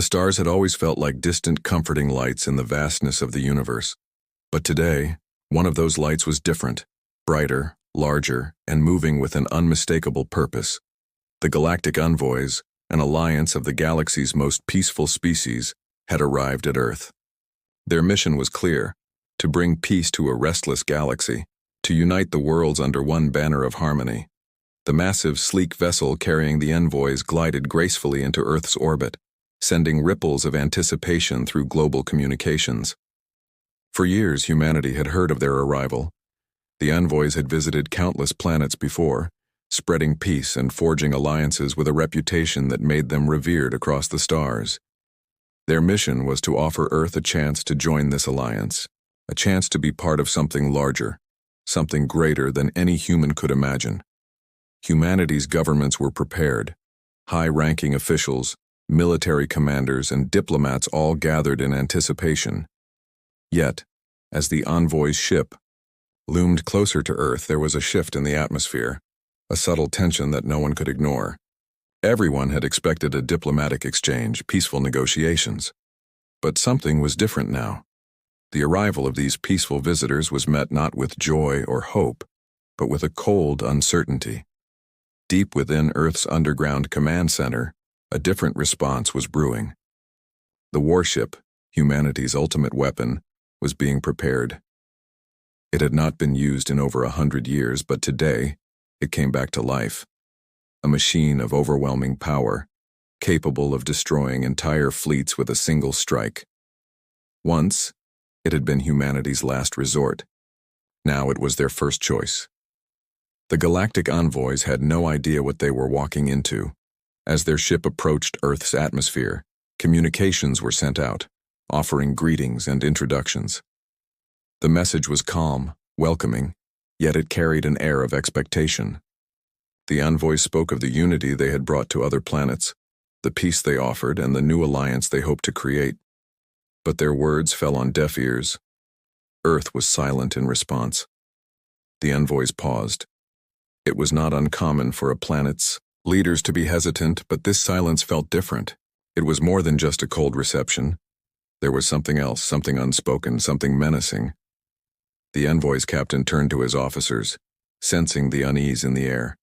The stars had always felt like distant, comforting lights in the vastness of the universe. But today, one of those lights was different, brighter, larger, and moving with an unmistakable purpose. The Galactic Envoys, an alliance of the galaxy's most peaceful species, had arrived at Earth. Their mission was clear: to bring peace to a restless galaxy, to unite the worlds under one banner of harmony. The massive, sleek vessel carrying the envoys glided gracefully into Earth's orbit, sending ripples of anticipation through global communications. For years, humanity had heard of their arrival. The envoys had visited countless planets before, spreading peace and forging alliances with a reputation that made them revered across the stars. Their mission was to offer Earth a chance to join this alliance, a chance to be part of something larger, something greater than any human could imagine. Humanity's governments were prepared. High-ranking officials, military commanders, and diplomats all gathered in anticipation. Yet, as the envoy's ship loomed closer to Earth, there was a shift in the atmosphere, a subtle tension that no one could ignore. Everyone had expected a diplomatic exchange, peaceful negotiations. But something was different now. The arrival of these peaceful visitors was met not with joy or hope, but with a cold uncertainty. Deep within Earth's underground command center, a different response was brewing. The warship, humanity's ultimate weapon, was being prepared. It had not been used in over 100 years, but today, it came back to life. A machine of overwhelming power, capable of destroying entire fleets with a single strike. Once, it had been humanity's last resort. Now it was their first choice. The Galactic Envoys had no idea what they were walking into. As their ship approached Earth's atmosphere, communications were sent out, offering greetings and introductions. The message was calm, welcoming, yet it carried an air of expectation. The envoys spoke of the unity they had brought to other planets, the peace they offered, and the new alliance they hoped to create. But their words fell on deaf ears. Earth was silent in response. The envoys paused. It was not uncommon for a planet's leaders to be hesitant, but this silence felt different. It was more than just a cold reception. There was something else, something unspoken, something menacing. The envoy's captain turned to his officers, sensing the unease in the air.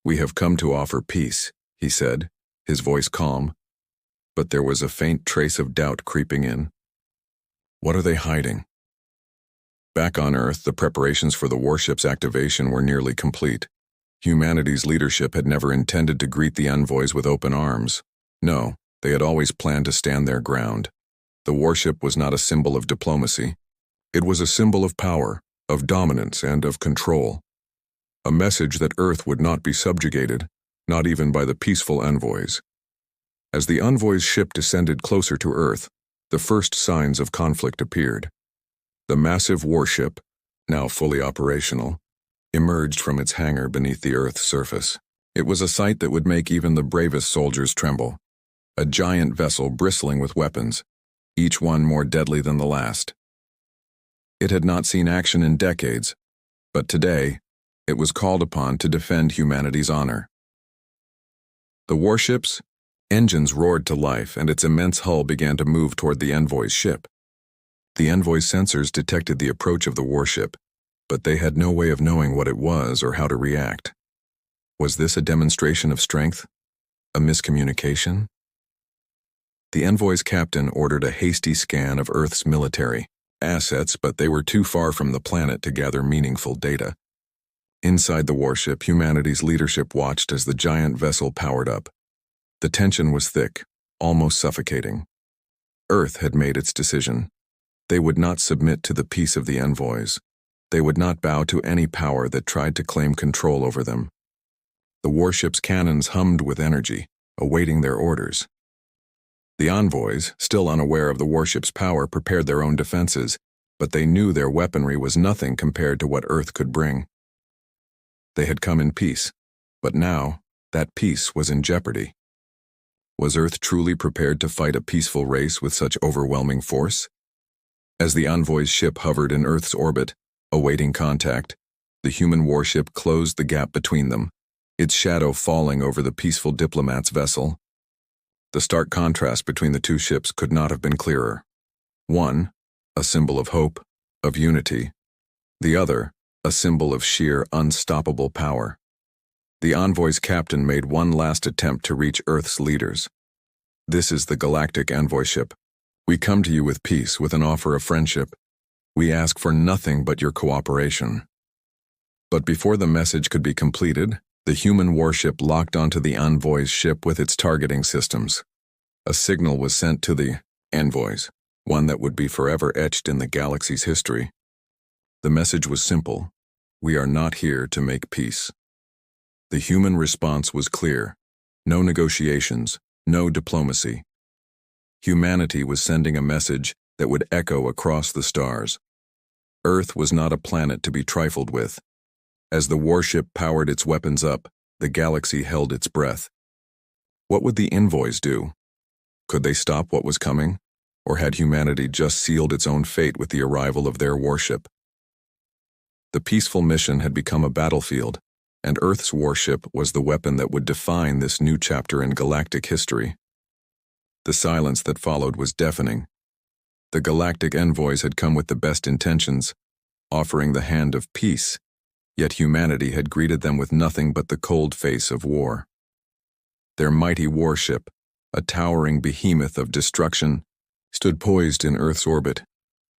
"We have come to offer peace," he said, his voice calm, but there was a faint trace of doubt creeping in. What are they hiding? Back on Earth, the preparations for the warship's activation were nearly complete. Humanity's leadership had never intended to greet the envoys with open arms. No, they had always planned to stand their ground. The warship was not a symbol of diplomacy. It was a symbol of power, of dominance, and of control. A message that Earth would not be subjugated, not even by the peaceful envoys. As the envoy's ship descended closer to Earth, the first signs of conflict appeared. The massive warship, now fully operational, emerged from its hangar beneath the Earth's surface. It was a sight that would make even the bravest soldiers tremble. A giant vessel bristling with weapons, each one more deadly than the last. It had not seen action in decades, but today, it was called upon to defend humanity's honor. The warship's engines roared to life, and its immense hull began to move toward the envoy's ship. The envoy's sensors detected the approach of the warship, but they had no way of knowing what it was or how to react. Was this a demonstration of strength? A miscommunication? The envoy's captain ordered a hasty scan of Earth's military assets, but they were too far from the planet to gather meaningful data. Inside the warship, humanity's leadership watched as the giant vessel powered up. The tension was thick, almost suffocating. Earth had made its decision. They would not submit to the peace of the envoys. They would not bow to any power that tried to claim control over them. The warship's cannons hummed with energy, awaiting their orders. The envoys, still unaware of the warship's power, prepared their own defenses, but they knew their weaponry was nothing compared to what Earth could bring. They had come in peace, but now, that peace was in jeopardy. Was Earth truly prepared to fight a peaceful race with such overwhelming force? As the envoy's ship hovered in Earth's orbit, awaiting contact, the human warship closed the gap between them, its shadow falling over the peaceful diplomat's vessel. The stark contrast between the two ships could not have been clearer. One, a symbol of hope, of unity. The other, a symbol of sheer, unstoppable power. The Envoy's captain made one last attempt to reach Earth's leaders. "This is the Galactic Envoy ship. We come to you with peace, with an offer of friendship. We ask for nothing but your cooperation." But before the message could be completed, the human warship locked onto the Envoy's ship with its targeting systems. A signal was sent to the Envoys, one that would be forever etched in the galaxy's history. The message was simple: we are not here to make peace. The human response was clear: no negotiations, no diplomacy. Humanity was sending a message that would echo across the stars. Earth was not a planet to be trifled with. As the warship powered its weapons up, the galaxy held its breath. What would the Envoys do? Could they stop what was coming? Or had humanity just sealed its own fate with the arrival of their warship? The peaceful mission had become a battlefield, and Earth's warship was the weapon that would define this new chapter in galactic history. The silence that followed was deafening. The Galactic Envoys had come with the best intentions, offering the hand of peace, yet humanity had greeted them with nothing but the cold face of war. Their mighty warship, a towering behemoth of destruction, stood poised in Earth's orbit,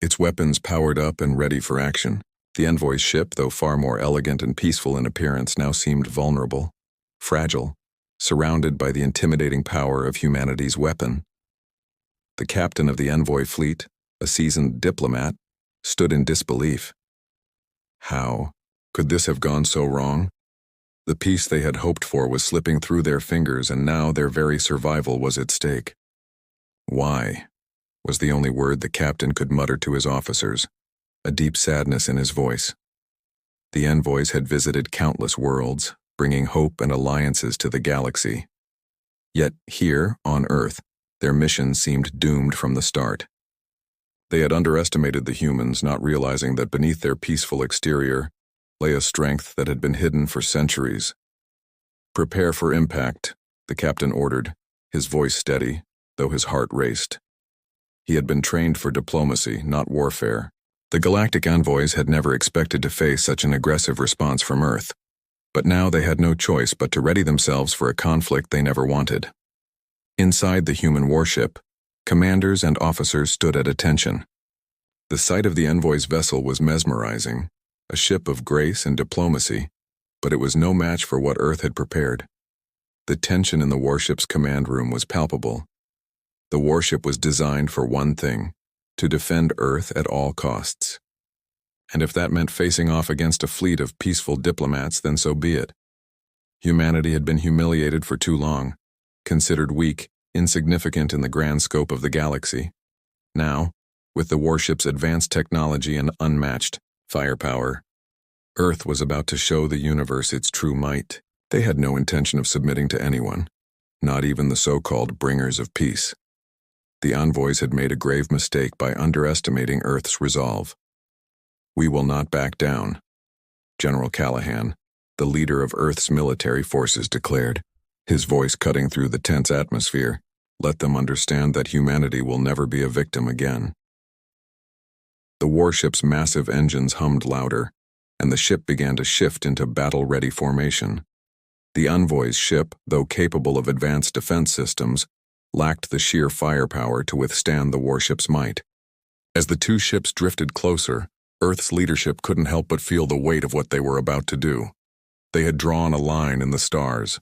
its weapons powered up and ready for action. The Envoy's ship, though far more elegant and peaceful in appearance, now seemed vulnerable, fragile, surrounded by the intimidating power of humanity's weapon. The captain of the Envoy fleet, a seasoned diplomat, stood in disbelief. How could this have gone so wrong? The peace they had hoped for was slipping through their fingers, and now their very survival was at stake. "Why?" was the only word the captain could mutter to his officers, a deep sadness in his voice. The Envoys had visited countless worlds, bringing hope and alliances to the galaxy. Yet here, on Earth, their mission seemed doomed from the start. They had underestimated the humans, not realizing that beneath their peaceful exterior lay a strength that had been hidden for centuries. "Prepare for impact," the captain ordered, his voice steady, though his heart raced. He had been trained for diplomacy, not warfare. The Galactic Envoys had never expected to face such an aggressive response from Earth, but now they had no choice but to ready themselves for a conflict they never wanted. Inside the human warship, commanders and officers stood at attention. The sight of the Envoy's vessel was mesmerizing, a ship of grace and diplomacy, but it was no match for what Earth had prepared. The tension in the warship's command room was palpable. The warship was designed for one thing: to defend Earth at all costs. And if that meant facing off against a fleet of peaceful diplomats, then so be it. Humanity had been humiliated for too long, considered weak, insignificant in the grand scope of the galaxy. Now, with the warship's advanced technology and unmatched firepower, Earth was about to show the universe its true might. They had no intention of submitting to anyone, not even the so-called bringers of peace. The Envoys had made a grave mistake by underestimating Earth's resolve. "We will not back down," General Callahan, the leader of Earth's military forces, declared, his voice cutting through the tense atmosphere. "Let them understand that humanity will never be a victim again." The warship's massive engines hummed louder, and the ship began to shift into battle-ready formation. The Envoy's ship, though capable of advanced defense systems, lacked the sheer firepower to withstand the warship's might. As the two ships drifted closer, Earth's leadership couldn't help but feel the weight of what they were about to do. They had drawn a line in the stars.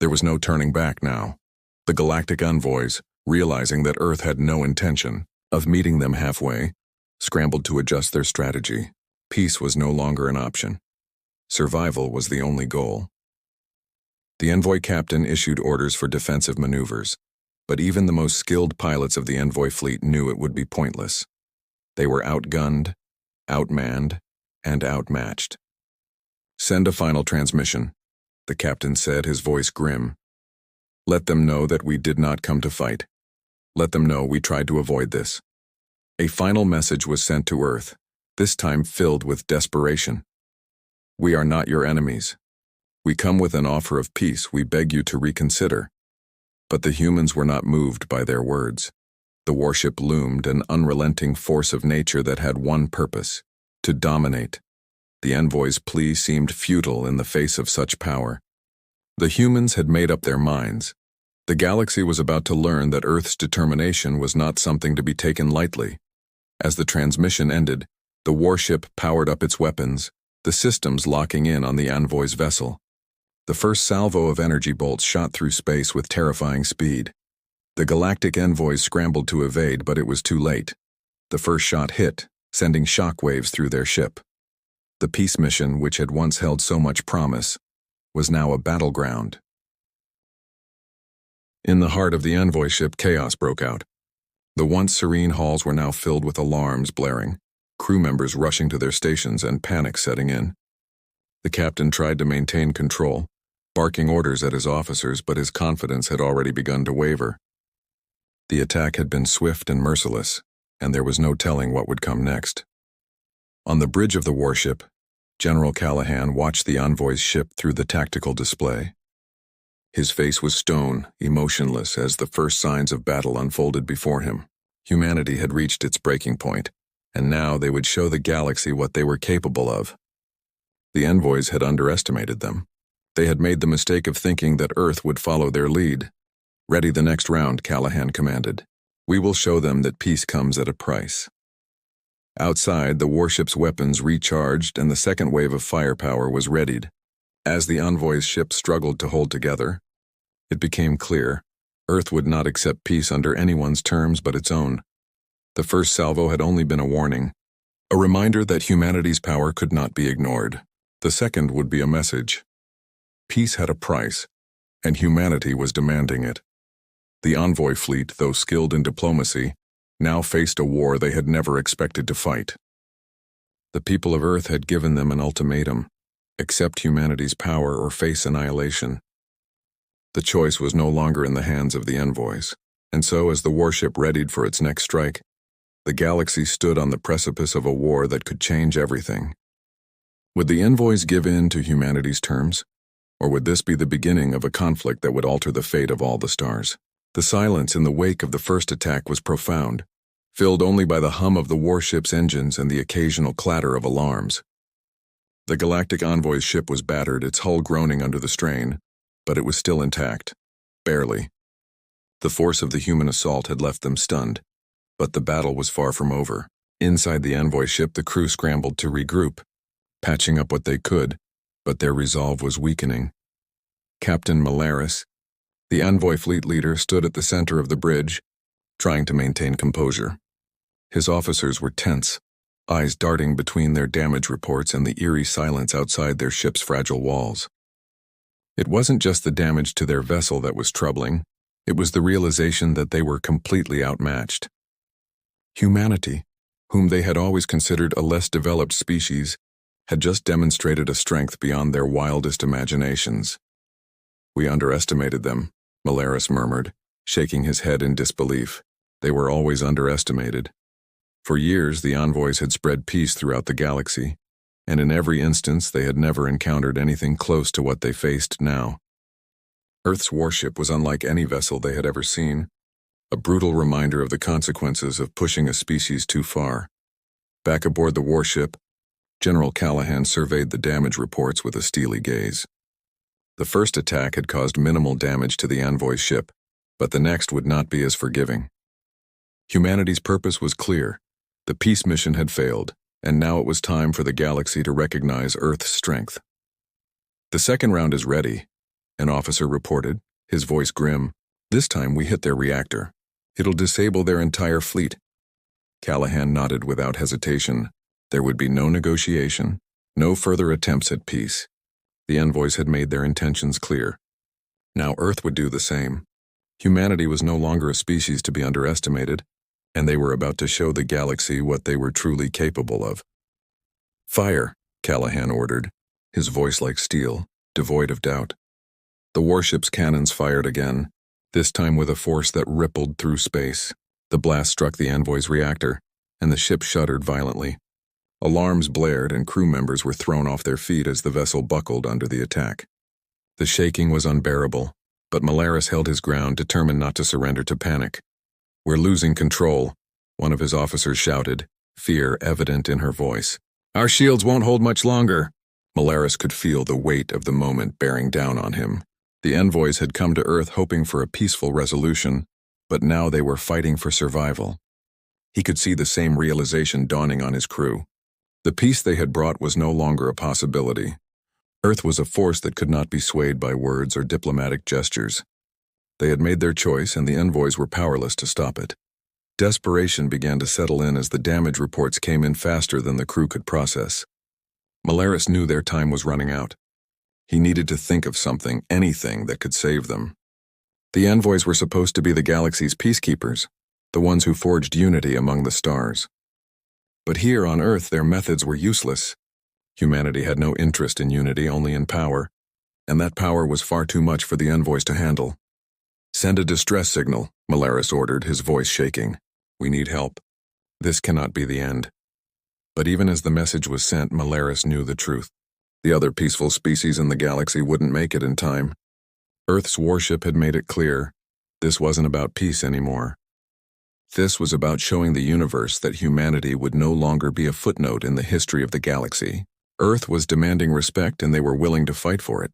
There was no turning back now. The Galactic Envoys, realizing that Earth had no intention of meeting them halfway, scrambled to adjust their strategy. Peace was no longer an option. Survival was the only goal. The Envoy captain issued orders for defensive maneuvers, but even the most skilled pilots of the Envoy fleet knew it would be pointless. They were outgunned, outmanned, and outmatched. "Send a final transmission," the captain said, his voice grim. "Let them know that we did not come to fight. Let them know we tried to avoid this." A final message was sent to Earth, this time filled with desperation. "We are not your enemies. We come with an offer of peace we beg you to reconsider. But the humans were not moved by their words. The warship loomed, an unrelenting force of nature that had one purpose: to dominate. The envoy's plea seemed futile in the face of such power. The humans had made up their minds. The galaxy was about to learn that Earth's determination was not something to be taken lightly. As the transmission ended, the warship powered up its weapons, the systems locking in on the envoy's vessel. The first salvo of energy bolts shot through space with terrifying speed. The Galactic Envoys scrambled to evade, but it was too late. The first shot hit, sending shockwaves through their ship. The peace mission, which had once held so much promise, was now a battleground. In the heart of the envoy ship, chaos broke out. The once serene halls were now filled with alarms blaring, crew members rushing to their stations and panic setting in. The captain tried to maintain control, barking orders at his officers, but his confidence had already begun to waver. The attack had been swift and merciless, and there was no telling what would come next. On the bridge of the warship, General Callahan watched the envoy's ship through the tactical display. His face was stone, emotionless, as the first signs of battle unfolded before him. Humanity had reached its breaking point, and now they would show the galaxy what they were capable of. The envoys had underestimated them. They had made the mistake of thinking that Earth would follow their lead. "Ready the next round," Callahan commanded. "We will show them that peace comes at a price." Outside, the warship's weapons recharged and the second wave of firepower was readied. As the envoy's ship struggled to hold together, it became clear Earth would not accept peace under anyone's terms but its own. The first salvo had only been a warning, a reminder that humanity's power could not be ignored. The second would be a message. Peace had a price, and humanity was demanding it. The envoy fleet, though skilled in diplomacy, now faced a war they had never expected to fight. The people of Earth had given them an ultimatum: accept humanity's power or face annihilation. The choice was no longer in the hands of the envoys, and so as the warship readied for its next strike, the galaxy stood on the precipice of a war that could change everything. Would the envoys give in to humanity's terms? Or would this be the beginning of a conflict that would alter the fate of all the stars? The silence in the wake of the first attack was profound, filled only by the hum of the warship's engines and the occasional clatter of alarms. The Galactic Envoy's ship was battered, its hull groaning under the strain, but it was still intact. Barely. The force of the human assault had left them stunned, but the battle was far from over. Inside the envoy ship, the crew scrambled to regroup, patching up what they could, but their resolve was weakening. Captain Malaris, the envoy fleet leader, stood at the center of the bridge, trying to maintain composure. His officers were tense, eyes darting between their damage reports and the eerie silence outside their ship's fragile walls. It wasn't just the damage to their vessel that was troubling, it was the realization that they were completely outmatched. Humanity, whom they had always considered a less developed species, had just demonstrated a strength beyond their wildest imaginations. "We underestimated them," Malaris murmured, shaking his head in disbelief. They were always underestimated. For years, the envoys had spread peace throughout the galaxy, and in every instance they had never encountered anything close to what they faced now. Earth's warship was unlike any vessel they had ever seen, a brutal reminder of the consequences of pushing a species too far. Back aboard the warship, General Callahan surveyed the damage reports with a steely gaze. The first attack had caused minimal damage to the envoy ship, but the next would not be as forgiving. Humanity's purpose was clear. The peace mission had failed, and now it was time for the galaxy to recognize Earth's strength. "The second round is ready," an officer reported, his voice grim. "This time we hit their reactor. It'll disable their entire fleet." Callahan nodded without hesitation. There would be no negotiation, no further attempts at peace. The envoys had made their intentions clear. Now Earth would do the same. Humanity was no longer a species to be underestimated, and they were about to show the galaxy what they were truly capable of. "Fire," Callahan ordered, his voice like steel, devoid of doubt. The warship's cannons fired again, this time with a force that rippled through space. The blast struck the envoy's reactor, and the ship shuddered violently. Alarms blared and crew members were thrown off their feet as the vessel buckled under the attack. The shaking was unbearable, But Malaris held his ground, determined not to surrender to panic. "We're losing control," one of his officers shouted, fear evident in her voice. "Our shields won't hold much longer." Malaris could feel the weight of the moment bearing down on him. The envoys had come to Earth hoping for a peaceful resolution, but now they were fighting for survival. He could see the same realization dawning on his crew. The peace they had brought was no longer a possibility. Earth was a force that could not be swayed by words or diplomatic gestures. They had made their choice, and the envoys were powerless to stop it. Desperation began to settle in as the damage reports came in faster than the crew could process. Malaris knew their time was running out. He needed to think of something, anything that could save them. The envoys were supposed to be the galaxy's peacekeepers, the ones who forged unity among the stars. But here on Earth, their methods were useless. Humanity had no interest in unity, only in power, and that power was far too much for the envoys to handle. "Send a distress signal," Malaris ordered, his voice shaking. "We need help. This cannot be the end." But even as the message was sent, Malaris knew the truth. The other peaceful species in the galaxy wouldn't make it in time. Earth's warship had made it clear, this wasn't about peace anymore. This was about showing the universe that humanity would no longer be a footnote in the history of the galaxy. Earth was demanding respect, and they were willing to fight for it.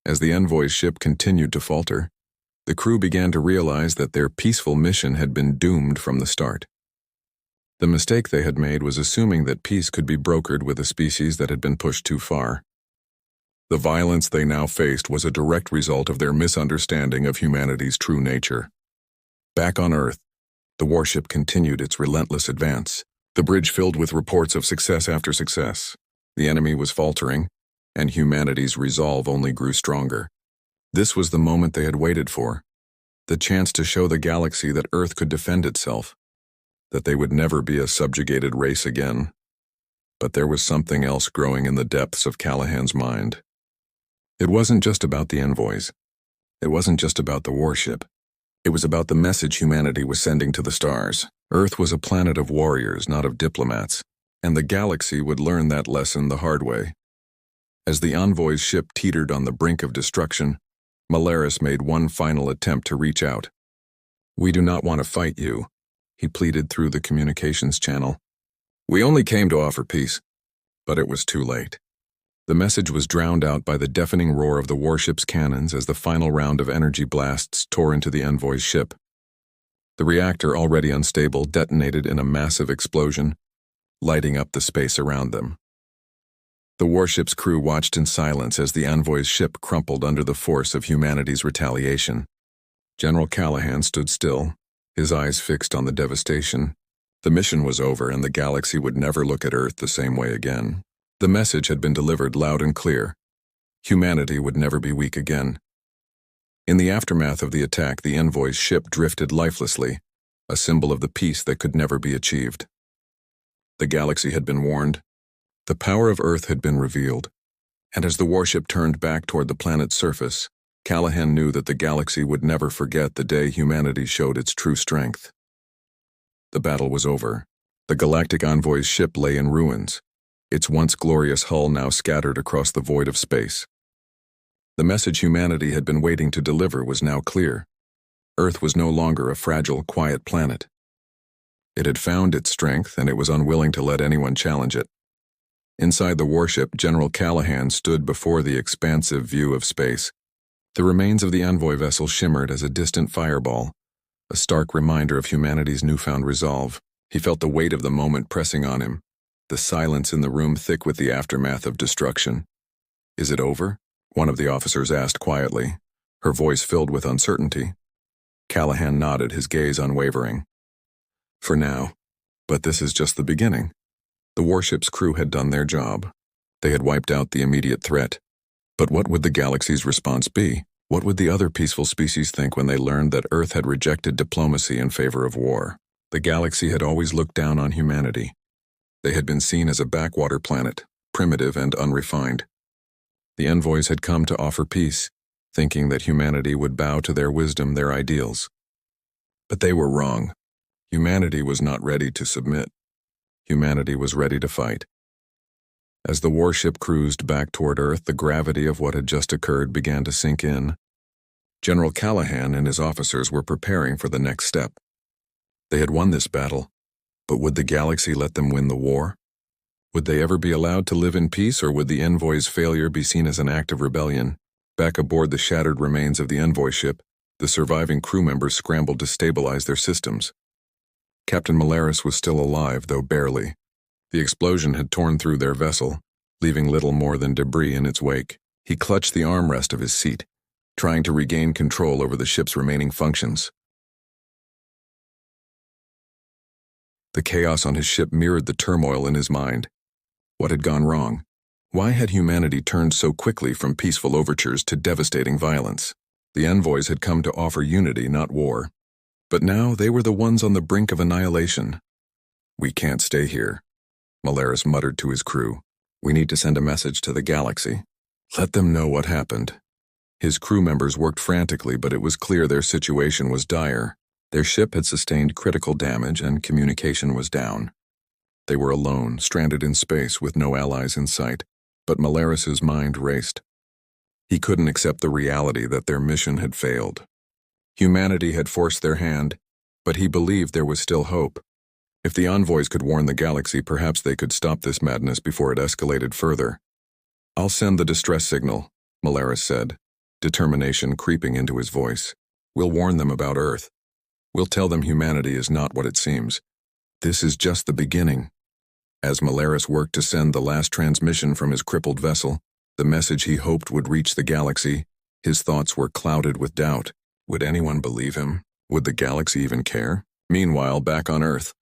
As the envoy's ship continued to falter, the crew began to realize that their peaceful mission had been doomed from the start. The mistake they had made was assuming that peace could be brokered with a species that had been pushed too far. The violence they now faced was a direct result of their misunderstanding of humanity's true nature. Back on Earth, the warship continued its relentless advance, the bridge filled with reports of success after success. The enemy was faltering, and humanity's resolve only grew stronger. This was the moment they had waited for, the chance to show the galaxy that Earth could defend itself, that they would never be a subjugated race again. But there was something else growing in the depths of Callahan's mind. It wasn't just about the envoys. It wasn't just about the warship. It was about the message humanity was sending to the stars. Earth was a planet of warriors, not of diplomats, and the galaxy would learn that lesson the hard way. As the envoy's ship teetered on the brink of destruction, Malaris made one final attempt to reach out. "We do not want to fight you," he pleaded through the communications channel. "We only came to offer peace." But it was too late. The message was drowned out by the deafening roar of the warship's cannons as the final round of energy blasts tore into the envoy's ship. The reactor, already unstable, detonated in a massive explosion, lighting up the space around them. The warship's crew watched in silence as the envoy's ship crumpled under the force of humanity's retaliation. General Callahan stood still, his eyes fixed on the devastation. The mission was over, and the galaxy would never look at Earth the same way again. The message had been delivered loud and clear. Humanity would never be weak again. In the aftermath of the attack, the envoy's ship drifted lifelessly, a symbol of the peace that could never be achieved. The galaxy had been warned. The power of Earth had been revealed. And as the warship turned back toward the planet's surface, Callahan knew that the galaxy would never forget the day humanity showed its true strength. The battle was over. The Galactic Envoys' ship lay in ruins, its once glorious hull now scattered across the void of space. The message humanity had been waiting to deliver was now clear. Earth was no longer a fragile, quiet planet. It had found its strength, and it was unwilling to let anyone challenge it. Inside the warship, General Callahan stood before the expansive view of space. The remains of the envoy vessel shimmered as a distant fireball, a stark reminder of humanity's newfound resolve. He felt the weight of the moment pressing on him, the silence in the room thick with the aftermath of destruction. "Is it over?" one of the officers asked quietly, her voice filled with uncertainty. Callahan nodded, his gaze unwavering. "For now, but this is just the beginning." The warship's crew had done their job. They had wiped out the immediate threat. But what would the galaxy's response be? What would the other peaceful species think when they learned that Earth had rejected diplomacy in favor of war? The galaxy had always looked down on humanity. They had been seen as a backwater planet, primitive and unrefined. The envoys had come to offer peace, thinking that humanity would bow to their wisdom, their ideals. But they were wrong. Humanity was not ready to submit. Humanity was ready to fight. As the warship cruised back toward Earth, the gravity of what had just occurred began to sink in. General Callahan and his officers were preparing for the next step. They had won this battle, but would the galaxy let them win the war? Would they ever be allowed to live in peace, or would the Envoy's failure be seen as an act of rebellion? Back aboard the shattered remains of the Envoy ship, the surviving crew members scrambled to stabilize their systems. Captain Malaris was still alive, though barely. The explosion had torn through their vessel, leaving little more than debris in its wake. He clutched the armrest of his seat, trying to regain control over the ship's remaining functions. The chaos on his ship mirrored the turmoil in his mind. What had gone wrong? Why had humanity turned so quickly from peaceful overtures to devastating violence? The Envoys had come to offer unity, not war. But now they were the ones on the brink of annihilation. "We can't stay here," Malaris muttered to his crew. "We need to send a message to the galaxy. Let them know what happened." His crew members worked frantically, but it was clear their situation was dire. Their ship had sustained critical damage and communication was down. They were alone, stranded in space with no allies in sight, but Malaris's mind raced. He couldn't accept the reality that their mission had failed. Humanity had forced their hand, but he believed there was still hope. If the envoys could warn the galaxy, perhaps they could stop this madness before it escalated further. "I'll send the distress signal," Malaris said, determination creeping into his voice. "We'll warn them about Earth. We'll tell them humanity is not what it seems. This is just the beginning." As Malaris worked to send the last transmission from his crippled vessel, the message he hoped would reach the galaxy, his thoughts were clouded with doubt. Would anyone believe him? Would the galaxy even care? Meanwhile, back on Earth,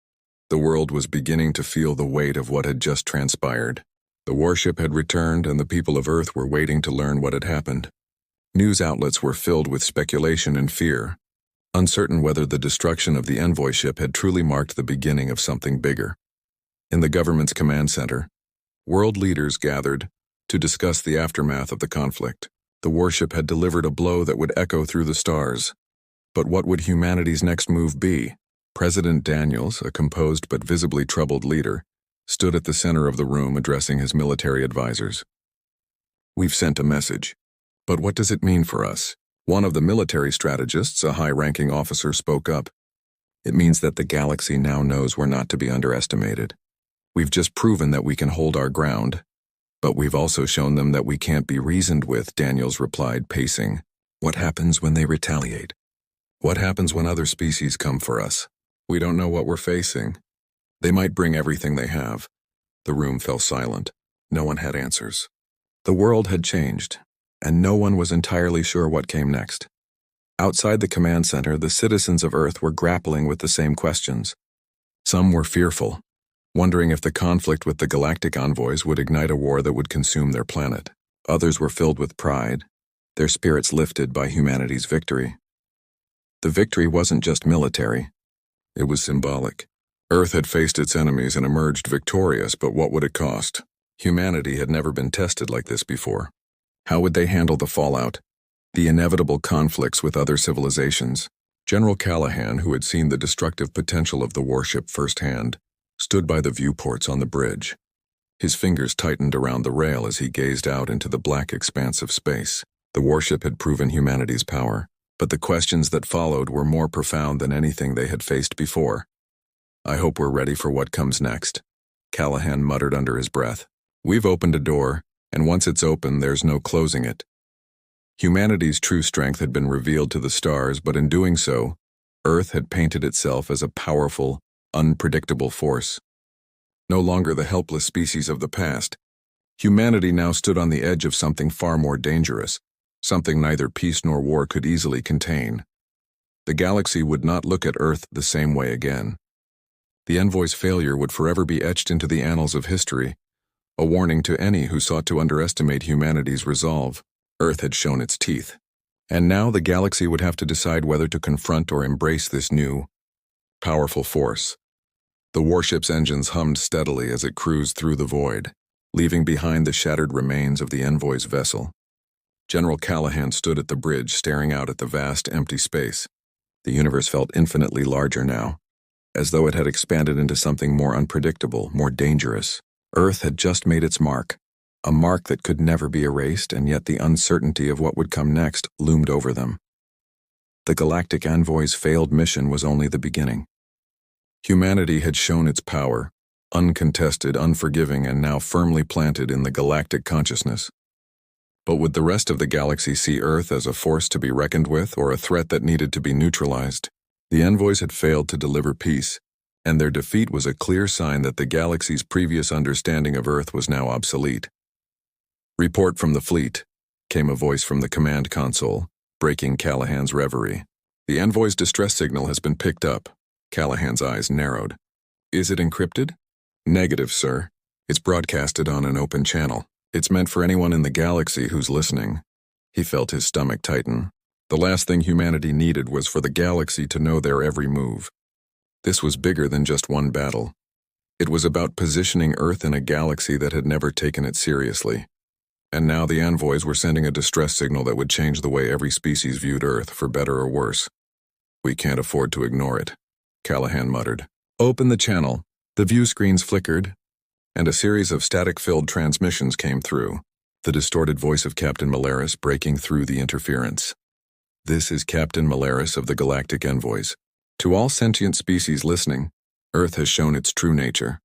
the world was beginning to feel the weight of what had just transpired. The warship had returned, and the people of Earth were waiting to learn what had happened. News outlets were filled with speculation and fear, uncertain whether the destruction of the Envoy ship had truly marked the beginning of something bigger. In the government's command center, world leaders gathered to discuss the aftermath of the conflict. The warship had delivered a blow that would echo through the stars. But what would humanity's next move be? President Daniels, a composed but visibly troubled leader, stood at the center of the room addressing his military advisors. "We've sent a message. But what does it mean for us?" One of the military strategists, a high-ranking officer, spoke up. "It means that the galaxy now knows we're not to be underestimated. We've just proven that we can hold our ground. But we've also shown them that we can't be reasoned with," Daniels replied, pacing. "What happens when they retaliate? What happens when other species come for us? We don't know what we're facing. They might bring everything they have." The room fell silent. No one had answers. The world had changed, and no one was entirely sure what came next. Outside the command center, the citizens of Earth were grappling with the same questions. Some were fearful, wondering if the conflict with the Galactic Envoys would ignite a war that would consume their planet. Others were filled with pride, their spirits lifted by humanity's victory. The victory wasn't just military. It was symbolic. Earth had faced its enemies and emerged victorious, but what would it cost? Humanity had never been tested like this before. How would they handle the fallout? The inevitable conflicts with other civilizations? General Callahan, who had seen the destructive potential of the warship firsthand, stood by the viewports on the bridge. His fingers tightened around the rail as he gazed out into the black expanse of space. The warship had proven humanity's power, but the questions that followed were more profound than anything they had faced before. "I hope we're ready for what comes next," Callahan muttered under his breath. "We've opened a door, and once it's open, there's no closing it." Humanity's true strength had been revealed to the stars, but in doing so, Earth had painted itself as a powerful, unpredictable force. No longer the helpless species of the past, humanity now stood on the edge of something far more dangerous, something neither peace nor war could easily contain. The galaxy would not look at Earth the same way again. The Envoy's failure would forever be etched into the annals of history, a warning to any who sought to underestimate humanity's resolve. Earth had shown its teeth, and now the galaxy would have to decide whether to confront or embrace this new, powerful force. The warship's engines hummed steadily as it cruised through the void, leaving behind the shattered remains of the Envoy's vessel. General Callahan stood at the bridge, staring out at the vast, empty space. The universe felt infinitely larger now, as though it had expanded into something more unpredictable, more dangerous. Earth had just made its mark, a mark that could never be erased, and yet the uncertainty of what would come next loomed over them. The Galactic Envoys' failed mission was only the beginning. Humanity had shown its power, uncontested, unforgiving, and now firmly planted in the galactic consciousness. But would the rest of the galaxy see Earth as a force to be reckoned with or a threat that needed to be neutralized? The envoys had failed to deliver peace, and their defeat was a clear sign that the galaxy's previous understanding of Earth was now obsolete. "Report from the fleet," came a voice from the command console, breaking Callahan's reverie. "The envoy's distress signal has been picked up." Callahan's eyes narrowed. "Is it encrypted?" "Negative, sir. It's broadcasted on an open channel. It's meant for anyone in the galaxy who's listening." He felt his stomach tighten. The last thing humanity needed was for the galaxy to know their every move. This was bigger than just one battle. It was about positioning Earth in a galaxy that had never taken it seriously. And now the envoys were sending a distress signal that would change the way every species viewed Earth, for better or worse. "We can't afford to ignore it," Callahan muttered. "Open the channel." The view screens flickered, and a series of static-filled transmissions came through, the distorted voice of Captain Malaris breaking through the interference. "This is Captain Malaris of the Galactic Envoys. To all sentient species listening, Earth has shown its true nature.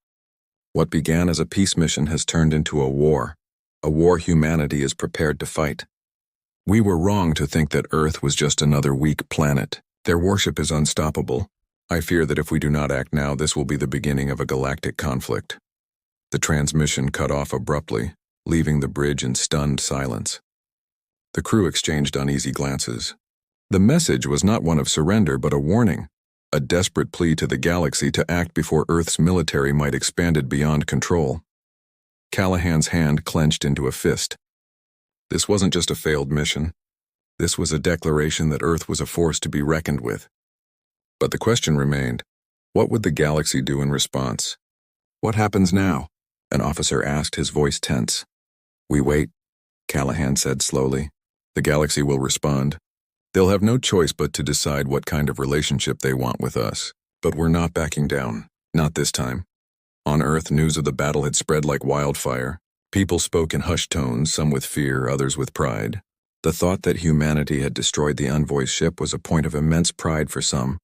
What began as a peace mission has turned into a war humanity is prepared to fight. We were wrong to think that Earth was just another weak planet. Their warship is unstoppable. I fear that if we do not act now, this will be the beginning of a galactic conflict." The transmission cut off abruptly, leaving the bridge in stunned silence. The crew exchanged uneasy glances. The message was not one of surrender, but a warning, a desperate plea to the galaxy to act before Earth's military might expand it beyond control. Callahan's hand clenched into a fist. This wasn't just a failed mission. This was a declaration that Earth was a force to be reckoned with. But the question remained, what would the galaxy do in response? "What happens now?" an officer asked, his voice tense. "We wait," Callahan said slowly. "The galaxy will respond. They'll have no choice but to decide what kind of relationship they want with us. But we're not backing down. Not this time." On Earth, news of the battle had spread like wildfire. People spoke in hushed tones, some with fear, others with pride. The thought that humanity had destroyed the envoy's ship was a point of immense pride for some,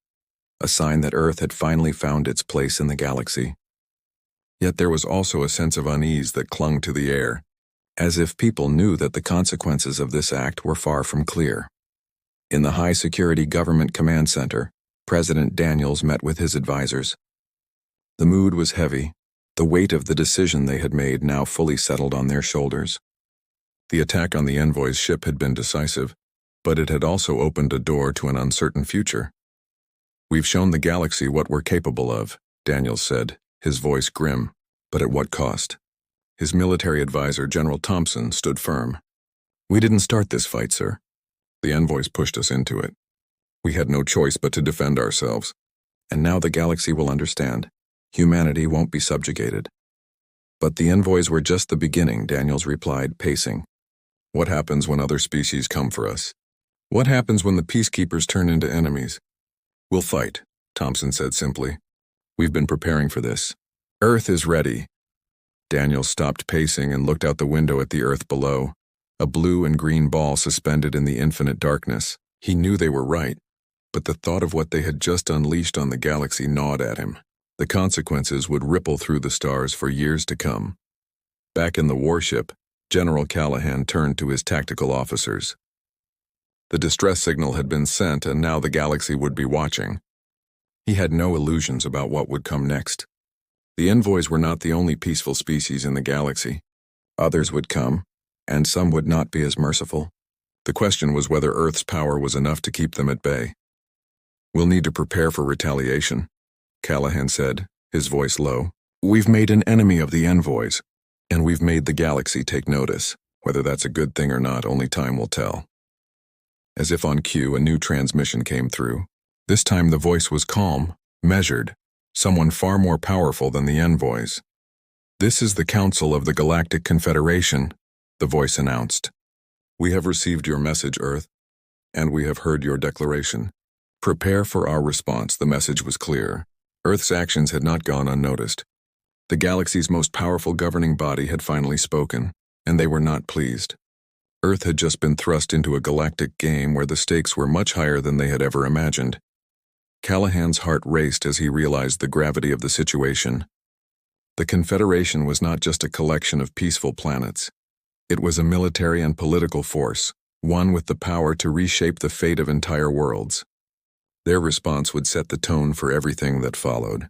a sign that Earth had finally found its place in the galaxy. Yet there was also a sense of unease that clung to the air, as if people knew that the consequences of this act were far from clear. In the high-security government command center, President Daniels met with his advisors. The mood was heavy, the weight of the decision they had made now fully settled on their shoulders. The attack on the envoy's ship had been decisive, but it had also opened a door to an uncertain future. "We've shown the galaxy what we're capable of," Daniels said, his voice grim, but at what cost? His military advisor, General Thompson, stood firm. "We didn't start this fight, sir. The envoys pushed us into it. We had no choice but to defend ourselves. And now the galaxy will understand. Humanity won't be subjugated." "But the envoys were just the beginning," Daniels replied, pacing. "What happens when other species come for us? What happens when the peacekeepers turn into enemies?" "We'll fight," Thompson said simply. "We've been preparing for this. Earth is ready." Daniels stopped pacing and looked out the window at the Earth below, a blue and green ball suspended in the infinite darkness. He knew they were right, but the thought of what they had just unleashed on the galaxy gnawed at him. The consequences would ripple through the stars for years to come. Back in the warship, General Callahan turned to his tactical officers. The distress signal had been sent, and now the galaxy would be watching. He had no illusions about what would come next. The envoys were not the only peaceful species in the galaxy. Others would come, and some would not be as merciful. The question was whether Earth's power was enough to keep them at bay. "We'll need to prepare for retaliation," Callahan said, his voice low. "We've made an enemy of the envoys, and we've made the galaxy take notice. Whether that's a good thing or not, only time will tell." As if on cue, a new transmission came through. This time the voice was calm, measured, someone far more powerful than the envoys. "This is the Council of the Galactic Confederation," the voice announced. "We have received your message, Earth, and we have heard your declaration. Prepare for our response." The message was clear. Earth's actions had not gone unnoticed. The galaxy's most powerful governing body had finally spoken, and they were not pleased. Earth had just been thrust into a galactic game where the stakes were much higher than they had ever imagined. Callahan's heart raced as he realized the gravity of the situation. The Confederation was not just a collection of peaceful planets. It was a military and political force, one with the power to reshape the fate of entire worlds. Their response would set the tone for everything that followed.